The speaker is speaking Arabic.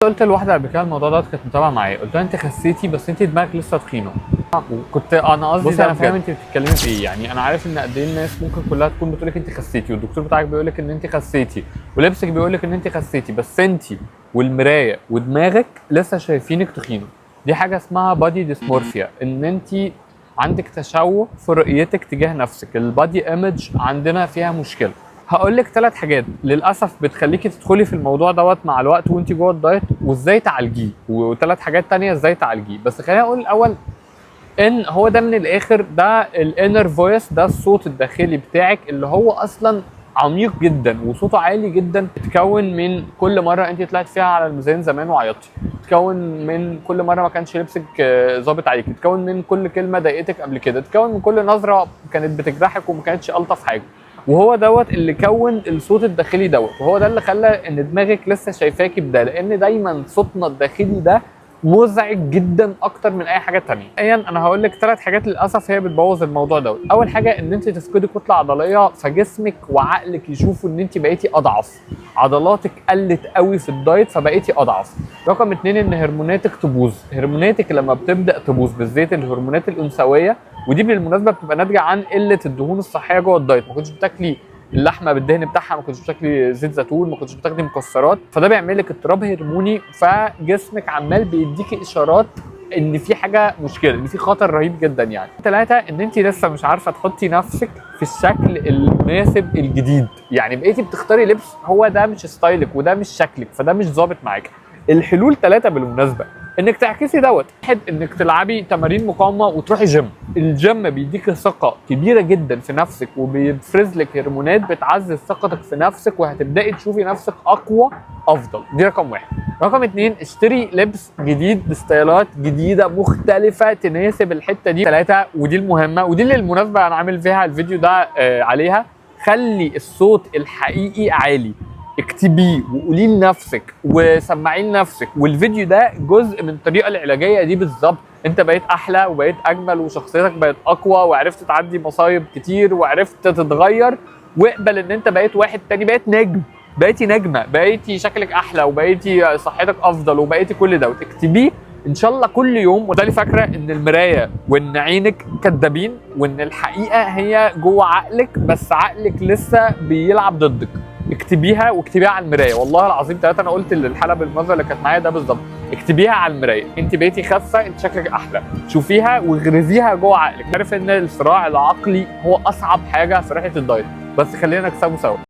قلت لواحده قبل كده الموضوع ده كانت متابعه معايا، قلت لها انت خسيتي بس انت دماغك لسه تخينه. وكنت انا قصدي بصي انا انا فاهم بجد انت بتتكلمي في ايه. يعني انا عارف ان قد ايه الناس ممكن كلها تكون بتقول لك انت خسيتي، والدكتور بتاعك بيقول لك ان انت خسيتي، ولبسك بيقول لك ان انت خسيتي، بس انت والمرايه ودماغك لسه شايفينك تخينه. دي حاجه اسمها بادي ديسمورفيا، ان انت عندك تشوه في رؤيتك تجاه نفسك. البادي ايمج عندنا فيها مشكله. هقول لك 3 حاجات للاسف بتخليكي تدخلي في الموضوع دوت مع الوقت وانت جوه الدايت، وازاي تعالجيه، و3 حاجات تانية ازاي تعالجيه. بس خليني اقول الاول ان هو ده من الاخر، ده الانر فويس، ده الصوت الداخلي بتاعك اللي هو اصلا عميق جدا وصوته عالي جدا. اتكون من كل مره انت طلعت فيها على الميزان زمان وعيطتي، اتكون من كل مره ما كانش لبسك ظابط عليك، اتكون من كل كلمه ضايقتك قبل كده، اتكون من كل نظره كانت بتجرحك وما كانتش الطف حاجه. وهو دوت اللي كون الصوت الداخلي دوت، وهو ده اللي خلى ان دماغك لسه شايفاكي بده، لان دايما صوتنا الداخلي ده مزعج جدا اكتر من اي حاجه تانية. انا هقول لك 3 حاجات للاسف هي بتبوظ الموضوع دوت. اول حاجه ان انت تفقدي كتله عضليه، فجسمك وعقلك يشوفوا ان انت بقيتي اضعف، عضلاتك قلت قوي في الدايت فبقيتي اضعف. رقم 2 ان هرموناتك تبوظ. هرموناتك لما بتبدا تبوظ بالذات الهرمونات الانثويه، ودي بالمناسبه بتبقى ناتجه عن قله الدهون الصحيه جوه الدايت. ما كنتش بتاكلي اللحمه بالدهن بتاعها، ما كنتش بتاكلي زيت زيتون، ما كنتش بتاخدي مكسرات، فده بيعمل لك اضطراب هرموني، فجسمك عمال بيديكي اشارات ان في حاجه مشكله، ان في خطر رهيب جدا. يعني 3 ان انت لسه مش عارفه تحطي نفسك في الشكل المناسب الجديد. يعني بقيتي بتختاري لبس هو ده مش ستايلك وده مش شكلك، فده مش ظابط معاك. الحلول 3 بالمناسبه، انك تعكسي دوت. واحد، انك تلعبي تمارين مقاومه وتروحي جيم. الجيم بيديك ثقه كبيره جدا في نفسك وبيفرز لك هرمونات بتعزز ثقتك في نفسك، وهتبداي تشوفي نفسك اقوى افضل. دي رقم 1. رقم 2 اشتري لبس جديد بستايلات جديده مختلفه تناسب الحته دي. 3 ودي المهمه، ودي اللي بالمناسبه انا عامل فيها الفيديو ده عليها، خلي الصوت الحقيقي عالي. اكتبيه وقوليه لنفسك وسمعيه لنفسك، والفيديو ده جزء من الطريقه العلاجيه دي بالظبط. انت بقيت احلى وبقيت اجمل وشخصيتك بقت اقوى وعرفت تعدي مصايب كتير وعرفت تتغير، واقبل ان انت بقيت واحد تاني، بقيت نجم، بقيتي نجمه، بقيتي شكلك احلى وبقيتي صحتك افضل وبقيتي كل ده، وتكتبيه ان شاء الله كل يوم. وده فاكره ان المرايه وان عينك كدابين، وان الحقيقه هي جوه عقلك بس عقلك لسه بيلعب ضدك. اكتبيها واكتبيها على المرايه، والله العظيم 3. انا قلت الحلقه بالمنظر اللي كانت معايا ده بالظبط. اكتبيها على المرايه، انت بقيتي خاسه، انت شكلك احلى، شوفيها واغرزيها جوه عقلك. عارف ان الصراع العقلي هو اصعب حاجه في رحله الدايت، بس خلينا نكسبه سوا.